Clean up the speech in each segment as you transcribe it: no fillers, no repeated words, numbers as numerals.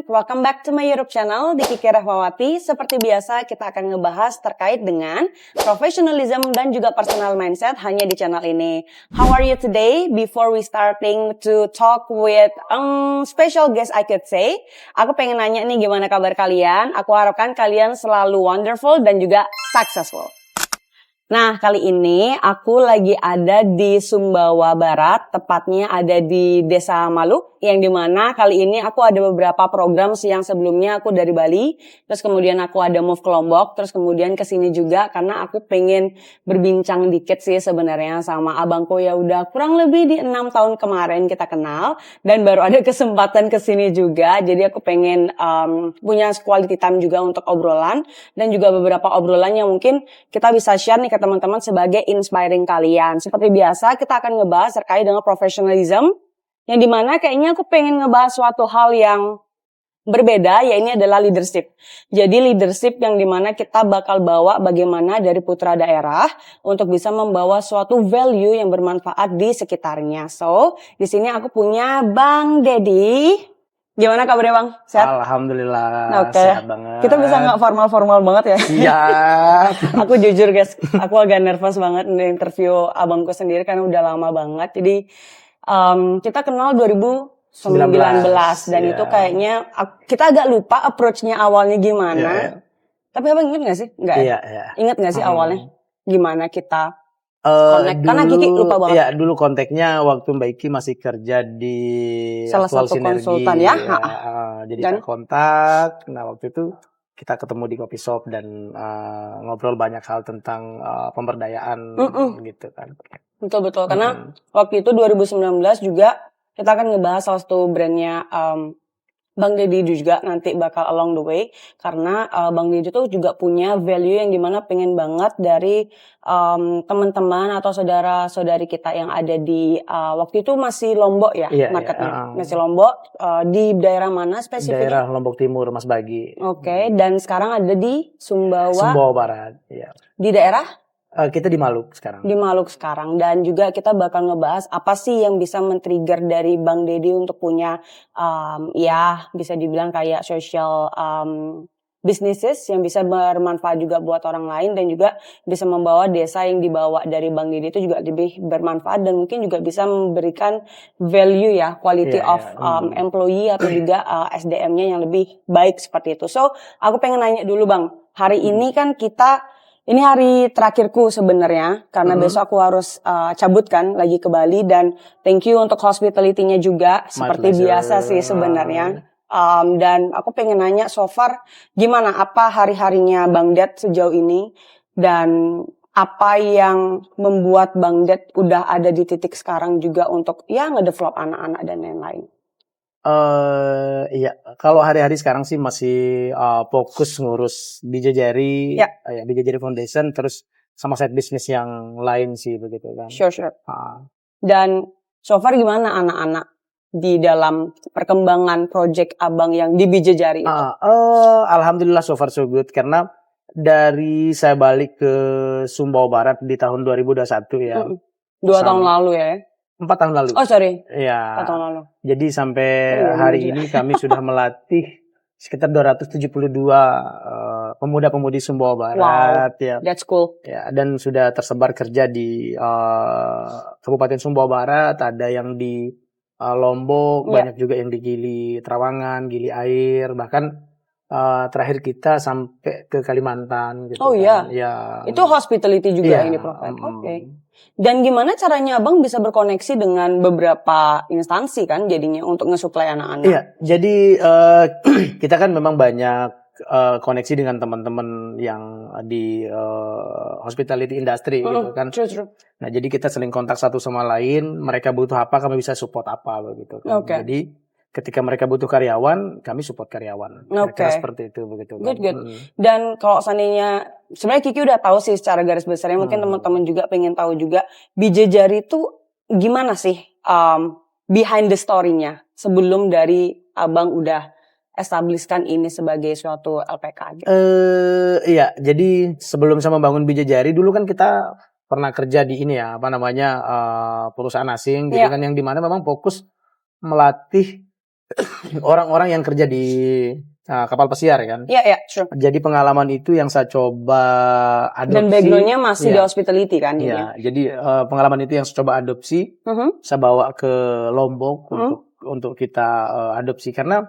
welcome back to my YouTube channel, Kiki Rahmawati. Seperti biasa, kita akan ngebahas terkait dengan professionalism dan juga personal mindset hanya di channel ini. How are you today? Before we starting to talk with special guest I could say, aku pengen nanya nih gimana kabar kalian? Aku harapkan kalian selalu wonderful dan juga successful. Nah, kali ini aku lagi ada di Sumbawa Barat, tepatnya ada di Desa Maluk, yang dimana kali ini aku ada beberapa program yang sebelumnya aku dari Bali, terus kemudian aku ada move ke Lombok, terus kemudian ke sini juga karena aku pengen berbincang dikit sih sebenarnya sama abangku ya udah kurang lebih di 6 tahun kemarin kita kenal, dan baru ada kesempatan ke sini juga, jadi aku pengen punya quality time juga untuk obrolan, dan juga beberapa obrolan yang mungkin kita bisa share nih ke teman-teman sebagai inspiring kalian. Seperti biasa kita akan ngebahas terkait dengan professionalism, yang dimana kayaknya aku pengen ngebahas suatu hal yang berbeda, ya ini adalah leadership. Jadi leadership yang dimana kita bakal bawa bagaimana dari putra daerah untuk bisa membawa suatu value yang bermanfaat di sekitarnya. So, di sini aku punya Bang Dedi. Gimana kabarnya Bang? Sehat? Alhamdulillah, Oke. sehat banget. Kita bisa nggak formal-formal banget ya? Iya. Aku jujur guys, aku agak nervous banget interview abangku sendiri karena udah lama banget. Jadi kita kenal 2019 dan itu kayaknya kita agak lupa approach-nya awalnya gimana. Tapi abang inget nggak sih? Nggak ya? Ingat nggak sih awalnya gimana kita connect? Karena Kiki lupa banget. Iya, dulu kontaknya waktu Mbak Iki masih kerja di salah Aktual satu Sinergi, konsultan ya. Jadi Dan? kita kontak. Nah waktu itu kita ketemu di coffee shop dan ngobrol banyak hal tentang pemberdayaan gitu kan. Betul-betul, karena waktu itu 2019 juga kita akan ngebahas salah satu brandnya Bang Dedi juga nanti bakal along the way, karena Bang Dedi tuh juga punya value yang dimana pengen banget dari teman-teman atau saudara-saudari kita yang ada di waktu itu masih Lombok ya, marketnya masih Lombok, di daerah mana spesifiknya? Daerah Lombok Timur, Mas Bagi. Oke, dan sekarang ada di Sumbawa Barat, ya. Di daerah? Kita di Maluk sekarang. Di Maluk sekarang, dan juga kita bakal ngebahas apa sih yang bisa men-trigger dari Bang Dedi untuk punya ya bisa dibilang kayak social businesses yang bisa bermanfaat juga buat orang lain, dan juga bisa membawa desa yang dibawa dari Bang Dedi itu juga lebih bermanfaat dan mungkin juga bisa memberikan value ya, quality of employee atau juga SDM-nya yang lebih baik seperti itu. So, aku pengen nanya dulu Bang, hari ini kan ini hari terakhirku sebenarnya, karena besok aku harus cabut kan lagi ke Bali, dan thank you untuk hospitality-nya juga seperti biasa sih sebenarnya. Dan aku pengen nanya so far gimana, apa hari-harinya Bang Ded sejauh ini, dan apa yang membuat Bang Ded udah ada di titik sekarang juga untuk ya ngedevelop anak-anak dan lain-lain. Iya, kalau hari-hari sekarang sih masih fokus ngurus Bijajari, Bijajari Foundation, terus sama side business yang lain sih begitu kan. Sure. Dan so far gimana anak-anak di dalam perkembangan project abang yang di Bijajari itu? Alhamdulillah so far so good, karena dari saya balik ke Sumbawa Barat di tahun 2021 ya. 2 tahun lalu ya? 4 tahun lalu. Oh sorry. Iya. 4 tahun lalu. Jadi sampai hari ini kami sudah melatih sekitar 272 pemuda-pemudi Sumbawa Barat. Wow, ya. That's cool. Ya, dan sudah tersebar kerja di Kabupaten Sumbawa Barat, ada yang di Lombok, banyak juga yang di Gili Trawangan, Gili Air, bahkan terakhir kita sampai ke Kalimantan gitu. Oh kan. Ya. Itu hospitality juga ini provide. Oke. Dan gimana caranya Abang bisa berkoneksi dengan beberapa instansi kan jadinya untuk nge-supply anak-anak? Iya, jadi kita kan memang banyak koneksi dengan teman-teman yang di hospitality industry gitu kan. True. Nah, jadi kita saling kontak satu sama lain, mereka butuh apa, kami bisa support apa begitu kan. Jadi ketika mereka butuh karyawan, kami support karyawan. Seperti itu begitu. Good. Dan kalau seandainya sebenarnya Kiki udah tahu sih secara garis besarnya, mungkin teman-teman juga pengen tahu juga Bijajari itu gimana sih behind the story-nya sebelum dari Abang udah establishkan ini sebagai suatu LPK gitu. Iya, jadi sebelum saya membangun Bijajari dulu kan kita pernah kerja di ini ya, perusahaan asing gitu kan, yang dimana memang fokus melatih orang-orang yang kerja di kapal pesiar kan. Iya, sure. Jadi pengalaman itu yang saya coba adopsi. Dan background-nya masih di Iya. hospitality kan? Iya, jadi pengalaman itu yang saya coba adopsi, saya bawa ke Lombok untuk kita adopsi karena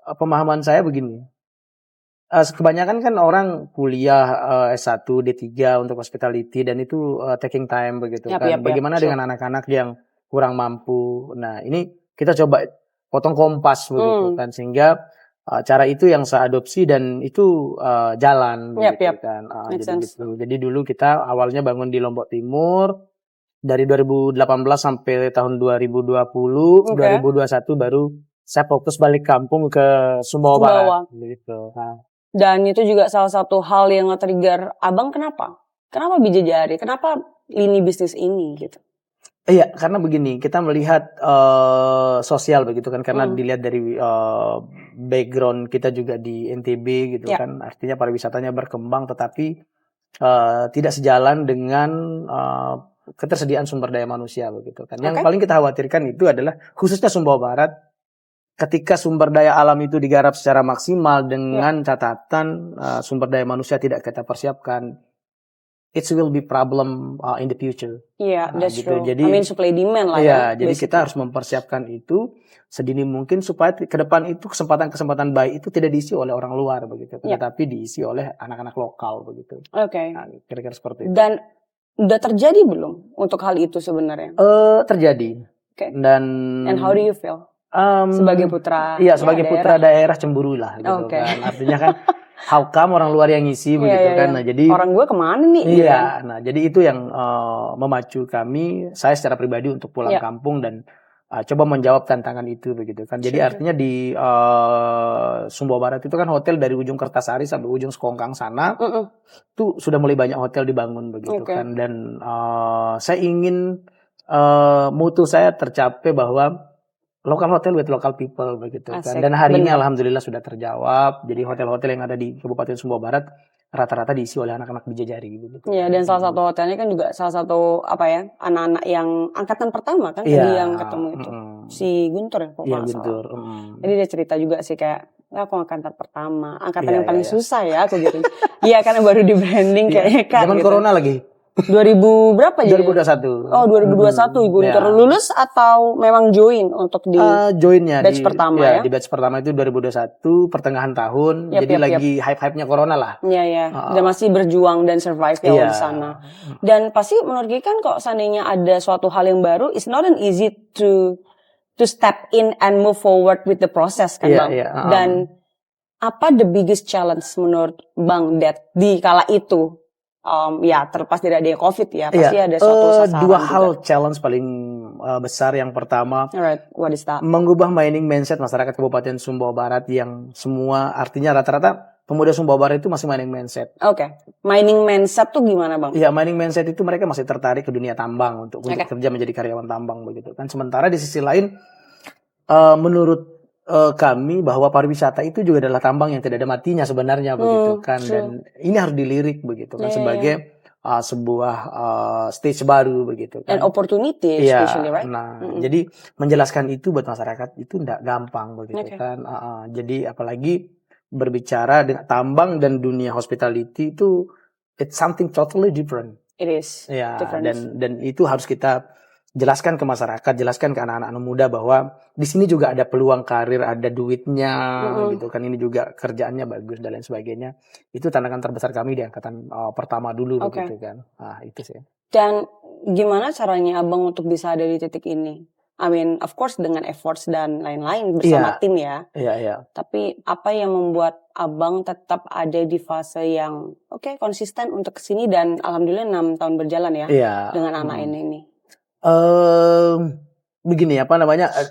pemahaman saya begini. Kebanyakan kan orang kuliah S1, D3 untuk hospitality dan itu taking time begitu kan. Bagaimana sure. dengan anak-anak yang kurang mampu? Nah, ini kita coba potong kompas begitu kan sehingga cara itu yang saya adopsi dan itu jalan begitu kan. Jadi dulu kita awalnya bangun di Lombok Timur dari 2018 sampai tahun 2020, 2021 baru saya fokus balik kampung ke Sumbawa Barat gitu. Dan itu juga salah satu hal yang nge-trigger Abang kenapa? Kenapa Bijajari? Kenapa lini bisnis ini gitu? Iya, karena begini, kita melihat sosial begitu kan, karena dilihat dari background kita juga di NTB gitu kan, artinya pariwisatanya berkembang, tetapi tidak sejalan dengan ketersediaan sumber daya manusia begitu kan. Yang paling kita khawatirkan itu adalah khususnya Sumbawa Barat, ketika sumber daya alam itu digarap secara maksimal dengan catatan sumber daya manusia tidak kita persiapkan, it will be problem in the future. Iya, that's gitu. true. Jadi, supply demand lah ya. Jadi kita harus mempersiapkan itu sedini mungkin supaya ke depan itu kesempatan-kesempatan baik itu tidak diisi oleh orang luar begitu, tetapi diisi oleh anak-anak lokal begitu. Oke. Nah, kira-kira seperti itu. Dan udah terjadi belum untuk hal itu sebenarnya? Terjadi. And how do you feel? Sebagai putra. Iya, sebagai putra daerah cemburu lah gitu kan. Artinya kan how come orang luar yang ngisi begitu kan. Nah, jadi orang gue kemana nih? Iya, nah jadi itu yang memacu kami, saya secara pribadi untuk pulang kampung dan coba menjawab tantangan itu begitu kan. Jadi artinya di Sumbawa Barat itu kan hotel dari ujung Kertasari sampai ujung Sekongkang sana itu sudah mulai banyak hotel dibangun begitu kan. Dan saya ingin mutu saya tercapai bahwa local hotel with local people begitu kan. Dan hari ini alhamdulillah sudah terjawab. Jadi hotel-hotel yang ada di Kabupaten Sumbawa Barat rata-rata diisi oleh anak-anak Bijajari gitu. Iya, dan salah satu hotelnya kan juga salah satu anak-anak yang angkatan pertama kan tadi yang ketemu itu. Si Guntur ya kok Iya, Guntur. Jadi dia cerita juga sih kayak aku angkatan pertama, angkatan yang paling susah ya aku gitu. Iya, karena baru di branding kayaknya kan. Zaman corona lagi. 2000 berapa jadi? 2021. Oh, 2021 Guntur lulus atau memang join untuk di joinnya batch pertama ya? Di batch pertama itu 2021 pertengahan tahun. Jadi lagi hype-hype-nya corona lah. Iya. Dan masih berjuang dan survive di sana. Dan pasti menurut Ki kan kok seandainya ada suatu hal yang baru, it's not an easy to step in and move forward with the process kan Bang. Dan apa the biggest challenge menurut Bang that di kala itu? Terlepas dari adanya COVID ya, pasti ada suatu sasaran. Dua hal challenge paling besar. Yang pertama, what is that? Mengubah mining mindset masyarakat Kabupaten Sumbawa Barat yang semua artinya rata-rata pemuda Sumbawa Barat itu masih mining mindset. Mining mindset tuh gimana Bang? Iya, mining mindset itu mereka masih tertarik ke dunia tambang untuk kerja menjadi karyawan tambang begitu kan. Sementara di sisi lain, menurut kami bahwa pariwisata itu juga adalah tambang yang tidak ada matinya sebenarnya begitu kan. Dan ini harus dilirik begitu kan sebagai sebuah stage baru begitu kan. And opportunity especially, right? Nah, jadi menjelaskan itu buat masyarakat itu tidak gampang begitu kan. Jadi apalagi berbicara dengan tambang dan dunia hospitality itu it's something totally different. It is. Ya, dan itu harus kita jelaskan ke masyarakat, jelaskan ke anak-anak muda bahwa di sini juga ada peluang karir, ada duitnya gitu kan. Ini juga kerjaannya bagus dan lain sebagainya. Itu tantangan terbesar kami di angkatan pertama dulu begitu kan. Nah, itu sih. Dan gimana caranya Abang untuk bisa ada di titik ini? I mean, of course dengan efforts dan lain-lain bersama tim ya. Iya. Tapi apa yang membuat Abang tetap ada di fase yang konsisten untuk kesini dan alhamdulillah 6 tahun berjalan ya dengan anak ini? Begini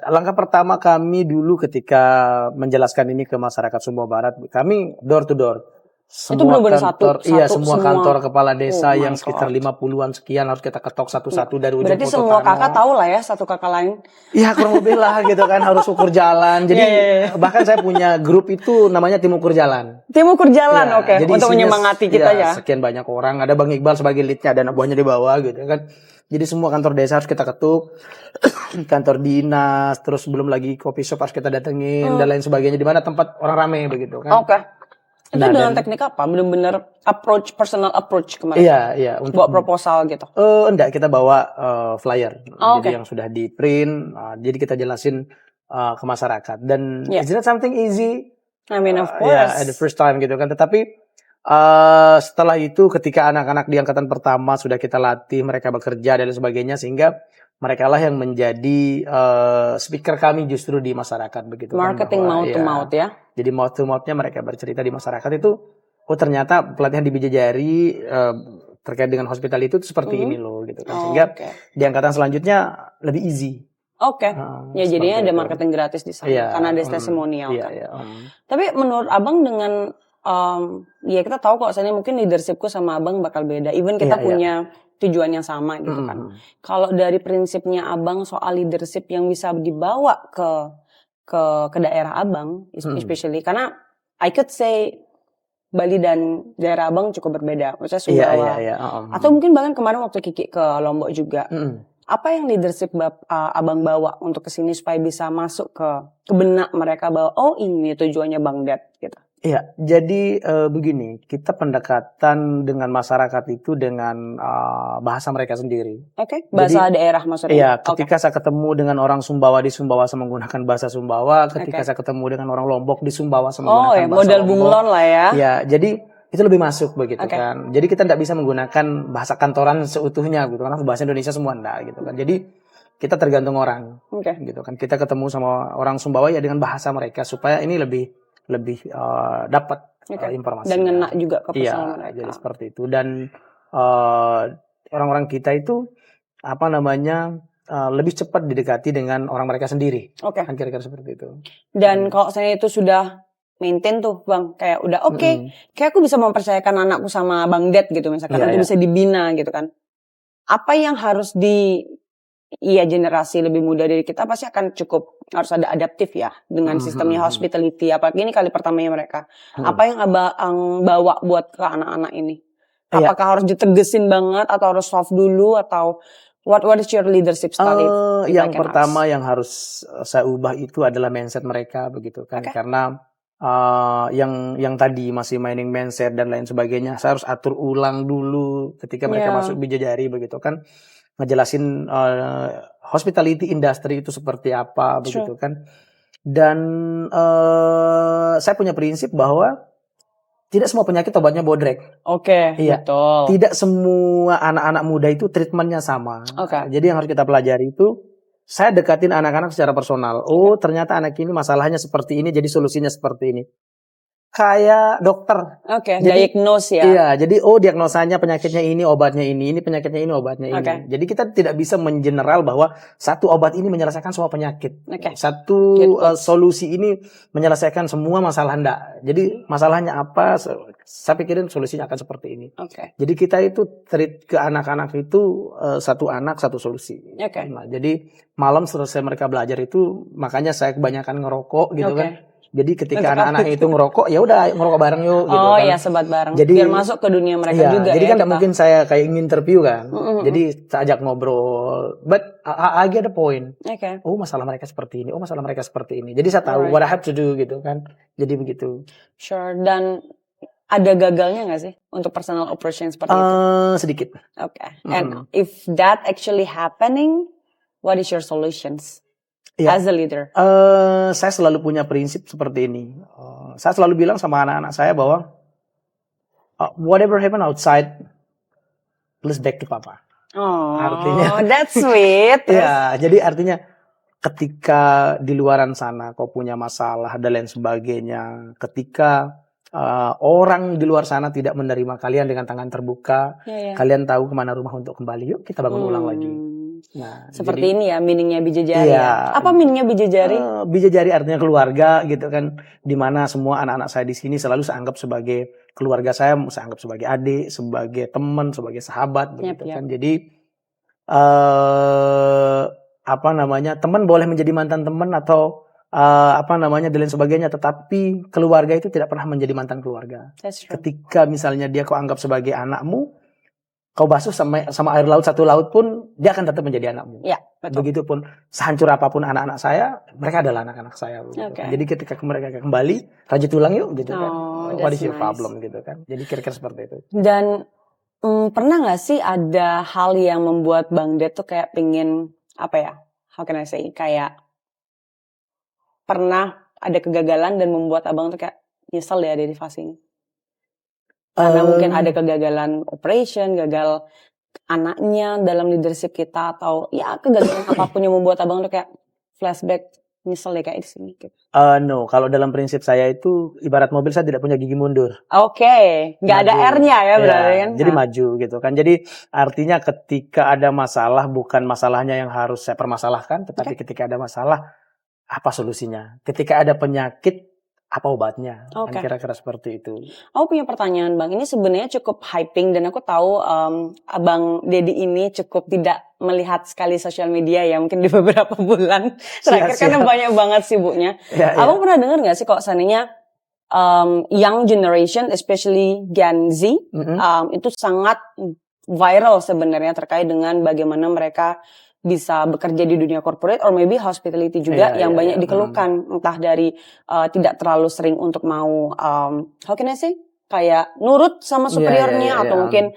langkah pertama kami dulu ketika menjelaskan ini ke masyarakat Sumbawa Barat, kami door to door. Semua kantor, semua kantor kepala desa yang sekitar 50-an sekian harus kita ketok satu-satu dari ujung Berarti semua kakak tahu lah ya satu kakak lain. Iya, kurang lebih lah gitu kan, harus ukur jalan. Jadi bahkan saya punya grup itu namanya tim ukur jalan. Tim ukur jalan, jadi untuk menyemangati kita ya. Sekian banyak orang, ada Bang Iqbal sebagai leadnya, ada anak buahnya di bawah gitu kan. Jadi semua kantor desa harus kita ketuk. kantor dinas, terus belum lagi coffee shop harus kita datengin dan lain sebagainya, di mana tempat orang rame begitu kan. Oke. Itu Nah, dengan dan teknik apa? Bener-bener personal approach kemarin. iya untuk Buat proposal gitu. enggak, kita bawa flyer. Oh, Jadi oke. yang sudah di print, jadi kita jelasin ke masyarakat. Dan Yeah. it's not something easy. I mean, of Ya, course. at the first time gitu kan. Tetapi setelah itu ketika anak-anak di angkatan pertama sudah kita latih, mereka bekerja dan sebagainya, sehingga mereka lah yang menjadi speaker kami justru di masyarakat begitu Marketing kan, mouth to mouth ya. Jadi mouth to mouth-nya mereka bercerita di masyarakat itu, oh ternyata pelatihan di Bijajari terkait dengan hospitality itu seperti ini loh gitu kan. Sehingga di angkatan selanjutnya lebih easy. Oke. Ya jadinya ada itu. marketing gratis di sana karena ada testimonial kan. Tapi menurut Abang dengan ya kita tahu kok soalnya mungkin leadershipku sama Abang bakal beda. Even kita punya tujuan yang sama gitu kan. Kalau dari prinsipnya Abang soal leadership yang bisa dibawa ke daerah Abang, especially karena I could say Bali dan daerah Abang cukup berbeda. Maksudnya Sumbawa. Atau mungkin bahkan kemarin waktu Kiki ke Lombok juga. Apa yang leadership Abang bawa untuk kesini supaya bisa masuk ke benak mereka bahwa oh ini tujuannya Bang Ded gitu. Iya, jadi begini, kita pendekatan dengan masyarakat itu dengan bahasa mereka sendiri. Oke, bahasa daerah maksudnya. Iya, ketika saya ketemu dengan orang Sumbawa di Sumbawa saya menggunakan bahasa Sumbawa, ketika saya ketemu dengan orang Lombok di Sumbawa saya menggunakan bahasa modal Lombok. bunglon lah ya. Iya, jadi itu lebih masuk begitu kan. Jadi kita tidak bisa menggunakan bahasa kantoran seutuhnya gitu, karena bahasa Indonesia semua enggak gitu kan. Jadi kita tergantung orang, gitu kan. Kita ketemu sama orang Sumbawa ya dengan bahasa mereka supaya ini lebih dapat informasi dan ngena juga ke personal mereka. Jadi seperti itu. Dan orang-orang kita itu apa namanya lebih cepat didekati dengan orang mereka sendiri. Kan kira-kira seperti itu. Dan kalau saya itu sudah maintain tuh Bang, kayak udah kayak aku bisa mempercayakan anakku sama Bang Ded gitu misalkan, untuk bisa dibina gitu kan. Apa yang harus generasi lebih muda dari kita pasti akan harus ada adaptif ya dengan sistemnya hospitality, apalagi ini kali pertamanya mereka. Apa yang Abang bawa buat ke anak-anak ini? Apakah harus ditegesin banget atau harus soft dulu atau what is your leadership style? Yang pertama yang harus saya ubah itu adalah mindset mereka begitu kan. Karena yang tadi masih mining mindset dan lain sebagainya, saya harus atur ulang dulu ketika mereka masuk Bijajari begitu kan. Ngejelasin hospitality industry itu seperti apa begitu kan. Dan saya punya prinsip bahwa tidak semua penyakit obatnya bodrek. Betul. Tidak semua anak-anak muda itu treatmentnya sama. Jadi yang harus kita pelajari itu, saya dekatin anak-anak secara personal. Oh ternyata anak ini masalahnya seperti ini, jadi solusinya seperti ini. Kayak dokter. Diagnose ya. Iya, jadi diagnosanya penyakitnya ini, obatnya ini penyakitnya ini, obatnya ini. Jadi kita tidak bisa mengeneral bahwa satu obat ini menyelesaikan semua penyakit. Satu solusi ini menyelesaikan semua masalah enggak. Jadi masalahnya apa? Saya pikirin solusinya akan seperti ini. Jadi kita itu treat ke anak-anak itu satu anak satu solusi. Nah, jadi malam selesai mereka belajar itu, makanya saya kebanyakan ngerokok gitu kan. Jadi ketika anak-anak itu ngerokok, ya udah ngerokok bareng yuk gitu kan. Iya, sebat bareng. Jadi biar masuk ke dunia mereka juga. Jadi kan tidak mungkin saya kayak interview kan. Jadi saya ajak ngobrol. But I get the point. Oh masalah mereka seperti ini. Oh masalah mereka seperti ini. Jadi saya tahu what I have to do gitu kan. Jadi begitu. Sure. Dan ada gagalnya nggak sih untuk personal operation seperti itu? Sedikit. And if that actually happening, what is your solutions? As a leader, saya selalu punya prinsip seperti ini. Saya selalu bilang sama anak-anak saya bahwa whatever happen outside, please back to papa. Artinya, that's sweet. Ya, jadi artinya ketika di luaran sana kau punya masalah dan lain sebagainya, ketika orang di luar sana tidak menerima kalian dengan tangan terbuka, kalian tahu kemana rumah untuk kembali. Yuk kita bangun ulang lagi. Nah, seperti ini ya meaningnya Bijajari. Apa meaningnya Bijajari? Bijajari artinya keluarga gitu kan, dimana semua anak-anak saya di sini selalu saya anggap sebagai keluarga saya anggap sebagai adik, sebagai teman, sebagai sahabat begitu kan. Jadi teman boleh menjadi mantan teman atau dan lain sebagainya, tetapi keluarga itu tidak pernah menjadi mantan keluarga. Ketika misalnya dia kau anggap sebagai anakmu, kau basuh sama air laut satu laut pun dia akan tetap menjadi anakmu. Ya, betul. Begitupun sehancur apapun anak-anak saya, mereka adalah anak-anak saya. Gitu. Okay. Jadi ketika mereka kembali, rajut tulang yuk gitu kan. What is your nice. problem gitu kan. Jadi kira-kira seperti itu. Dan pernah nggak sih ada hal yang membuat Bang Ded tuh kayak pingin apa ya? How can I say? Kayak pernah ada kegagalan dan membuat abang tuh kayak nyesel ya dari fase ini. Karena mungkin ada kegagalan operation, gagal anaknya dalam leadership kita, atau ya kegagalan apapun yang membuat abang tuh kayak flashback, nyesel ya kayak di sini. Gitu. No, kalau dalam prinsip saya itu ibarat mobil, saya tidak punya gigi mundur. Oke, nggak ada R-nya ya berarti kan? Jadi maju gitu kan. Jadi artinya ketika ada masalah, bukan masalahnya yang harus saya permasalahkan, tetapi ketika ada masalah, apa solusinya? Ketika ada penyakit, apa obatnya? Kan kira-kira seperti itu. Aku punya pertanyaan Bang, ini sebenarnya cukup hyping dan aku tahu Abang Dedi ini cukup tidak melihat sekali sosial media ya, mungkin di beberapa bulan terakhir karena banyak banget sibuknya. Abang pernah dengar nggak sih kok seandainya young generation, especially Gen Z, itu sangat viral sebenarnya terkait dengan bagaimana mereka bisa bekerja di dunia corporate or maybe hospitality juga yang banyak dikeluhkan, entah dari tidak terlalu sering untuk mau how can I say, kayak nurut sama superiornya atau mungkin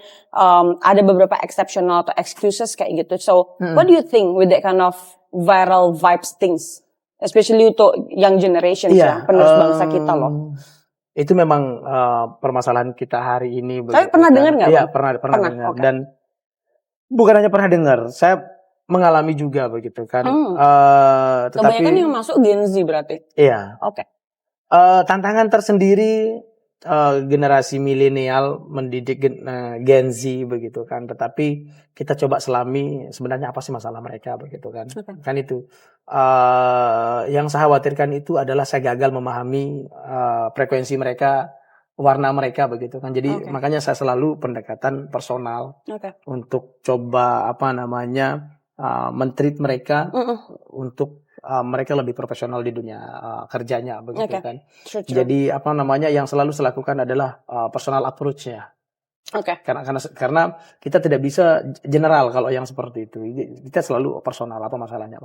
ada beberapa exceptional atau excuses kayak gitu. So what do you think with that kind of viral vibes things, especially untuk young generation ya, penerus bangsa kita loh? Itu memang permasalahan kita hari ini. Tapi pernah dengar nggak? Iya, pernah dengar. Dan bukan hanya pernah dengar, saya mengalami juga begitu kan. Tetapi kebanyakan yang masuk Gen Z berarti. Iya. Tantangan tersendiri generasi milenial mendidik Gen Z begitu kan. Tetapi kita coba selami sebenarnya apa sih masalah mereka begitu kan. Kan itu. Yang saya khawatirkan itu adalah saya gagal memahami frekuensi mereka, warna mereka begitu kan. Jadi makanya saya selalu pendekatan personal untuk coba men-treat mereka untuk mereka lebih profesional di dunia kerjanya begitu kan. Jadi yang selalu saya lakukan adalah personal approach-nya. Karena kita tidak bisa general kalau yang seperti itu. Kita selalu personal, apa masalahnya.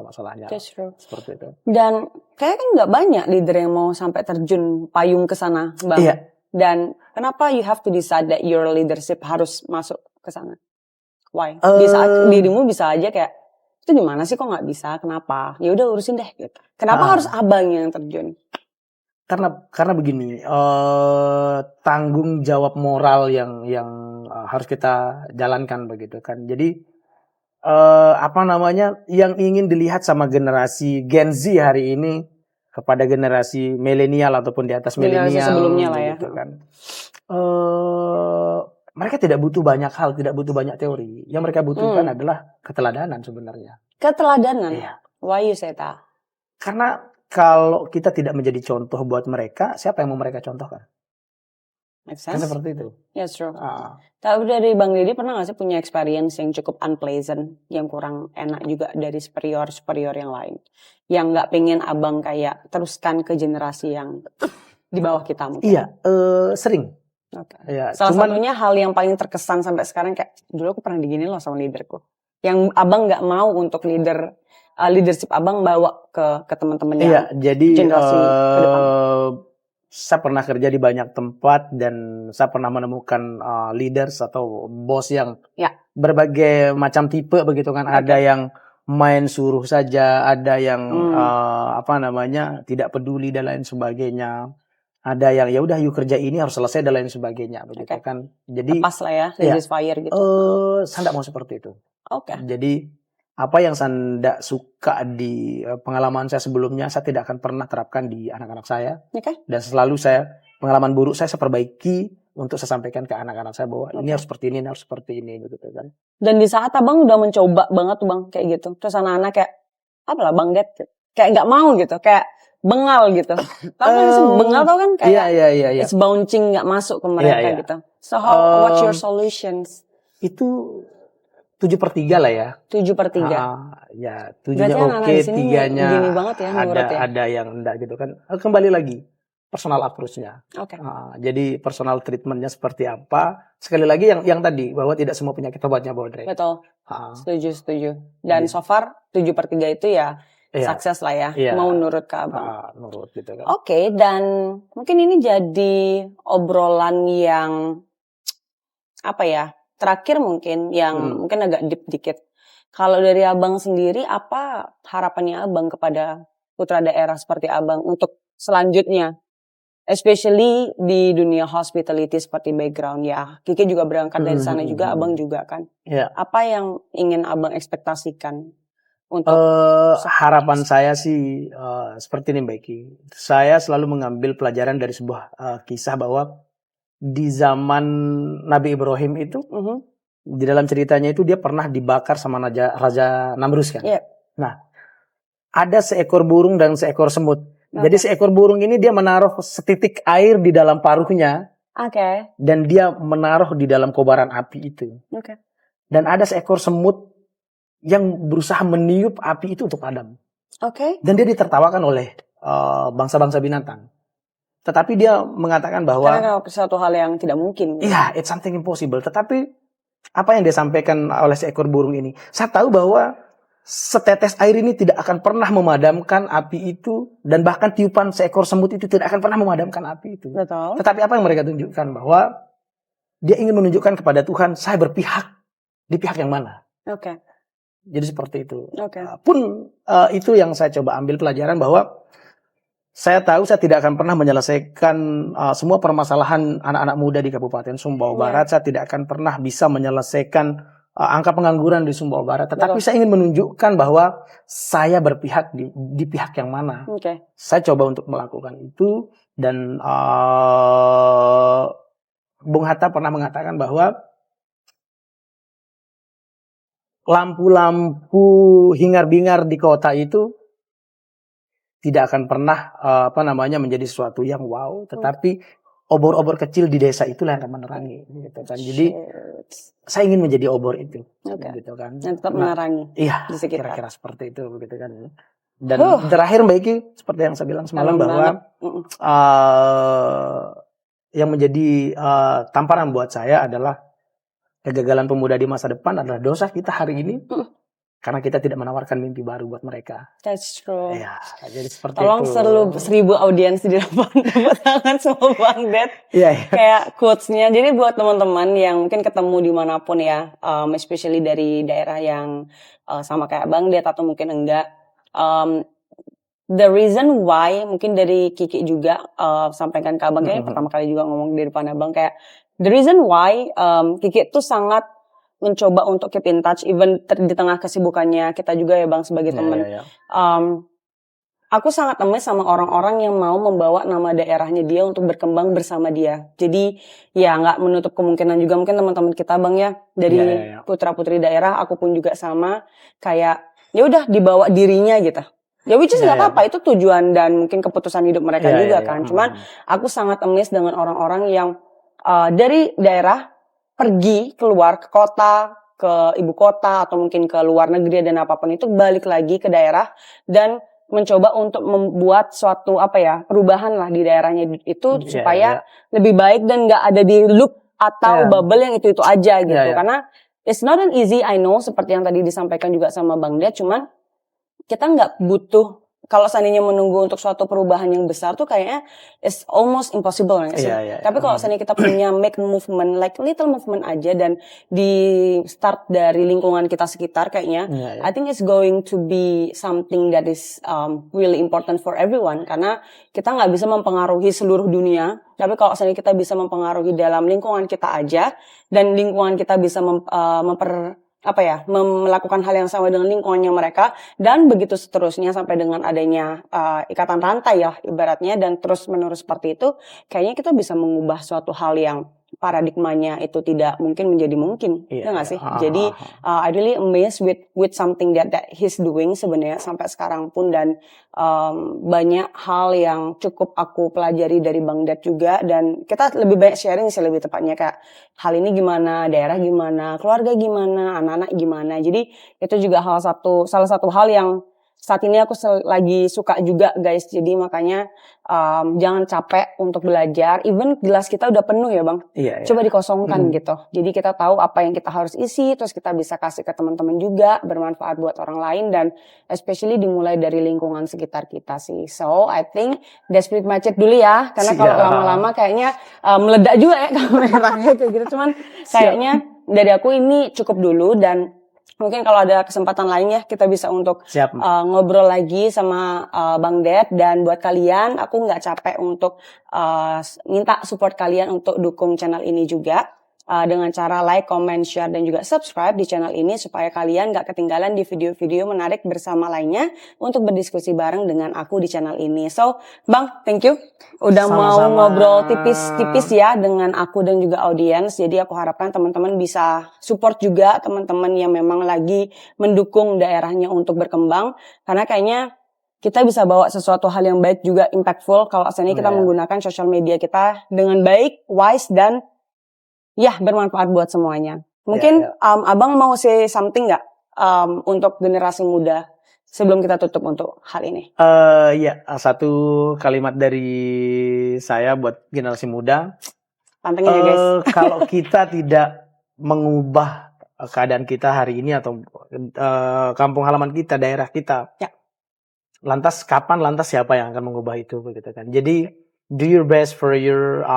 Seperti itu. Dan kayaknya kan nggak banyak leader yang mau sampai terjun payung ke sana, Bang. Iya. Dan kenapa you have to decide that your leadership harus masuk ke sana? Why? Di saat dirimu bisa aja kayak, itu gimana sih kok nggak bisa? Kenapa? Ya udah urusin deh gitu. Kenapa harus abang yang terjun? Karena begini, tanggung jawab moral yang harus kita jalankan begitu kan. Jadi yang ingin dilihat sama generasi Gen Z hari ini kepada generasi milenial ataupun di atas milenial sebelumnya lah ya. Gitu kan. Mereka tidak butuh banyak hal, tidak butuh banyak teori. Yang mereka butuhkan adalah keteladanan sebenarnya. Keteladanan? Iya. Why you say that? Karena kalau kita tidak menjadi contoh buat mereka, siapa yang mau mereka contohkan? Make sense? Kan seperti itu. Yes, true. Tapi dari Bang Dedi pernah gak sih punya experience yang cukup unpleasant, yang kurang enak juga dari superior yang lain? Yang gak pengen abang kayak teruskan ke generasi yang di bawah kita mungkin? Iya, sering. Ya, Salah satunya hal yang paling terkesan sampai sekarang kayak, dulu aku pernah digini loh sama leaderku. Yang abang gak mau untuk leadership abang bawa ke teman-teman yang generasi ke depan. Saya pernah kerja di banyak tempat dan saya pernah menemukan leaders atau bos yang berbagai macam tipe begitu kan. Ada yang main suruh saja, ada yang tidak peduli dan lain sebagainya. Ada yang ya udah yuk kerja ini harus selesai dan lain sebagainya begitu kan. Jadi lepas lah ya, ladies fire gitu. Saya tidak mau seperti itu. Jadi apa yang saya tidak suka di pengalaman saya sebelumnya, saya tidak akan pernah terapkan di anak-anak saya. Dan selalu pengalaman buruk saya perbaiki untuk saya sampaikan ke anak-anak saya bahwa ini harus seperti ini harus seperti ini begitu kan. Dan di saat abang udah mencoba banget tuh Bang kayak gitu, terus anak-anak kayak apalah Bang Ded kayak nggak mau gitu, kayak bengal gitu. Tahu kan bengal tau kan kayak it's bouncing nggak masuk ke mereka gitu. So what's your solutions? Itu 7/3 lah ya. 7/3. Ya 7-nya oke, 3-nya gini banget ya, ada yang enggak gitu kan. Kembali lagi personal approach-nya. Oke. Jadi personal treatment-nya seperti apa? Sekali lagi yang tadi bahwa tidak semua penyakit obatnya Baudrey. Betul. Ah, Setuju. Dan Iya. so far 7/3 itu ya Iya. sukses lah ya. Iya. Mau nurut ke abang. Nurut gitu kan. Oke, dan mungkin ini jadi obrolan yang apa ya? Terakhir mungkin yang mungkin agak deep dikit. Kalau dari abang sendiri, apa harapannya abang kepada putra daerah seperti abang untuk selanjutnya? Especially di dunia hospitality seperti background ya. Kiki juga berangkat dari sana juga, abang juga kan. Iya. Apa yang ingin abang ekspektasikan untuk harapan saya sih seperti ini Mbak Iki. Saya selalu mengambil pelajaran dari sebuah kisah bahwa di zaman Nabi Ibrahim itu di dalam ceritanya itu dia pernah dibakar sama Raja Namrus kan. Iya. Nah, ada seekor burung dan seekor semut. Jadi seekor burung ini dia menaruh setitik air di dalam paruhnya. Oke. Dan dia menaruh di dalam kobaran api itu. Oke. Dan ada seekor semut yang berusaha meniup api itu untuk padam. Oke. Dan dia ditertawakan oleh bangsa-bangsa binatang. Tetapi dia mengatakan bahwa Karena satu hal yang tidak mungkin. iya, it's something impossible. Tetapi apa yang dia sampaikan oleh seekor burung ini, saya tahu bahwa setetes air ini tidak akan pernah memadamkan api itu, dan bahkan tiupan seekor semut itu tidak akan pernah memadamkan api itu. Betul. Tetapi apa yang mereka tunjukkan, bahwa dia ingin menunjukkan kepada Tuhan, saya berpihak di pihak yang mana. Oke. Jadi seperti itu. Oke. Pun itu yang saya coba ambil pelajaran, bahwa saya tahu saya tidak akan pernah menyelesaikan semua permasalahan anak-anak muda di Kabupaten Sumbawa Barat. Saya tidak akan pernah bisa menyelesaikan angka pengangguran di Sumbawa Barat. Tetapi saya ingin menunjukkan bahwa saya berpihak di pihak yang mana. Saya coba untuk melakukan itu. Dan Bung Hatta pernah mengatakan bahwa lampu-lampu hingar-bingar di kota itu tidak akan pernah menjadi sesuatu yang wow, tetapi obor-obor kecil di desa itulah yang akan menerangi, gitu kan. Jadi saya ingin menjadi obor itu, gitu kan. Dan tetap menerangi. Iya, di sekitar. Kira-kira seperti itu, gitu kan. Dan terakhir Mbak Iki, seperti yang saya bilang semalam bahwa yang menjadi tamparan buat saya adalah kegagalan pemuda di masa depan adalah dosa kita hari ini. Karena kita tidak menawarkan mimpi baru buat mereka. That's true. Ya, jadi seperti Tolong itu. 1,000 audiens di depan tepuk tangan sama Bang Ded. Iya. Kayak quotes-nya. Jadi buat teman-teman yang mungkin ketemu dimanapun ya, especially dari daerah yang sama kayak Bang Ded atau mungkin enggak. The reason why, mungkin dari Kiki juga sampaikan ke Abang, kayaknya pertama kali juga ngomong di depan Abang, kayak the reason why Kiki tuh sangat mencoba untuk keep in touch, even di tengah kesibukannya kita juga ya Bang sebagai teman. Aku sangat amazed sama orang-orang yang mau membawa nama daerahnya dia untuk berkembang bersama dia. Jadi ya nggak menutup kemungkinan juga mungkin teman-teman kita Bang ya dari putra-putri daerah, aku pun juga sama, kayak ya udah dibawa dirinya gitu. Ya which is nggak apa-apa, itu tujuan dan mungkin keputusan hidup mereka juga kan. Cuman aku sangat amazed dengan orang-orang yang dari daerah pergi keluar ke kota, ke ibu kota atau mungkin ke luar negeri dan apapun itu, balik lagi ke daerah dan mencoba untuk membuat suatu perubahan lah di daerahnya itu supaya lebih baik dan nggak ada di loop atau bubble yang itu aja gitu. Karena it's not an easy, I know, seperti yang tadi disampaikan juga sama Bang Ded, cuman kita nggak butuh. Kalau seandainya menunggu untuk suatu perubahan yang besar tuh kayaknya it's almost impossible nggak sih? Tapi kalau seandainya kita punya make movement, like little movement aja dan di start dari lingkungan kita sekitar kayaknya, I think it's going to be something that is really important for everyone. Karena kita nggak bisa mempengaruhi seluruh dunia, tapi kalau seandainya kita bisa mempengaruhi dalam lingkungan kita aja dan lingkungan kita bisa melakukan hal yang sama dengan lingkungannya mereka, dan begitu seterusnya sampai dengan adanya ikatan rantai ya ibaratnya, dan terus menerus seperti itu, kayaknya kita bisa mengubah suatu hal yang paradigmanya itu tidak mungkin menjadi mungkin, ya nggak sih? Jadi I really amazed with something that he's doing sebenarnya sampai sekarang pun, dan banyak hal yang cukup aku pelajari dari Bang Ded juga, dan kita lebih banyak sharing sih lebih tepatnya, kayak hal ini gimana, daerah gimana, keluarga gimana, anak-anak gimana. Jadi itu juga salah satu hal yang saat ini aku lagi suka juga guys. Jadi makanya jangan capek untuk belajar. Even gelas kita udah penuh ya Bang. Iya. Coba dikosongkan gitu. Jadi kita tahu apa yang kita harus isi, terus kita bisa kasih ke teman-teman juga, bermanfaat buat orang lain, dan especially dimulai dari lingkungan sekitar kita sih. So I think that's pretty much it dulu ya. Karena kalau lama-lama kayaknya meledak juga ya kameranya kayak gitu. Cuman kayaknya dari aku ini cukup dulu, dan mungkin kalau ada kesempatan lainnya kita bisa untuk ngobrol lagi sama Bang Ded. Dan buat kalian, aku nggak capek untuk minta support kalian untuk dukung channel ini juga. Dengan cara like, comment, share, dan juga subscribe di channel ini supaya kalian gak ketinggalan di video-video menarik bersama lainnya untuk berdiskusi bareng dengan aku di channel ini. So, Bang, thank you udah mau ngobrol tipis-tipis ya dengan aku dan juga audiens. Jadi aku harapkan teman-teman bisa support juga teman-teman yang memang lagi mendukung daerahnya untuk berkembang, karena kayaknya kita bisa bawa sesuatu hal yang baik juga, impactful, kalau asalnya kita menggunakan sosial media kita dengan baik, wise, dan bermanfaat buat semuanya. Mungkin Abang mau say something nggak untuk generasi muda sebelum kita tutup untuk hal ini? Satu kalimat dari saya buat generasi muda. Pantengin ya guys. Kalau kita tidak mengubah keadaan kita hari ini atau kampung halaman kita, daerah kita, lantas siapa yang akan mengubah itu, begitu kan? Jadi do your best for your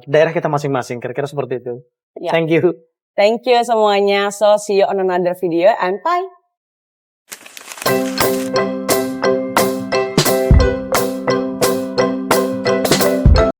daerah kita masing-masing, kira-kira seperti itu. Thank you. Thank you semuanya. So see you on another video and bye.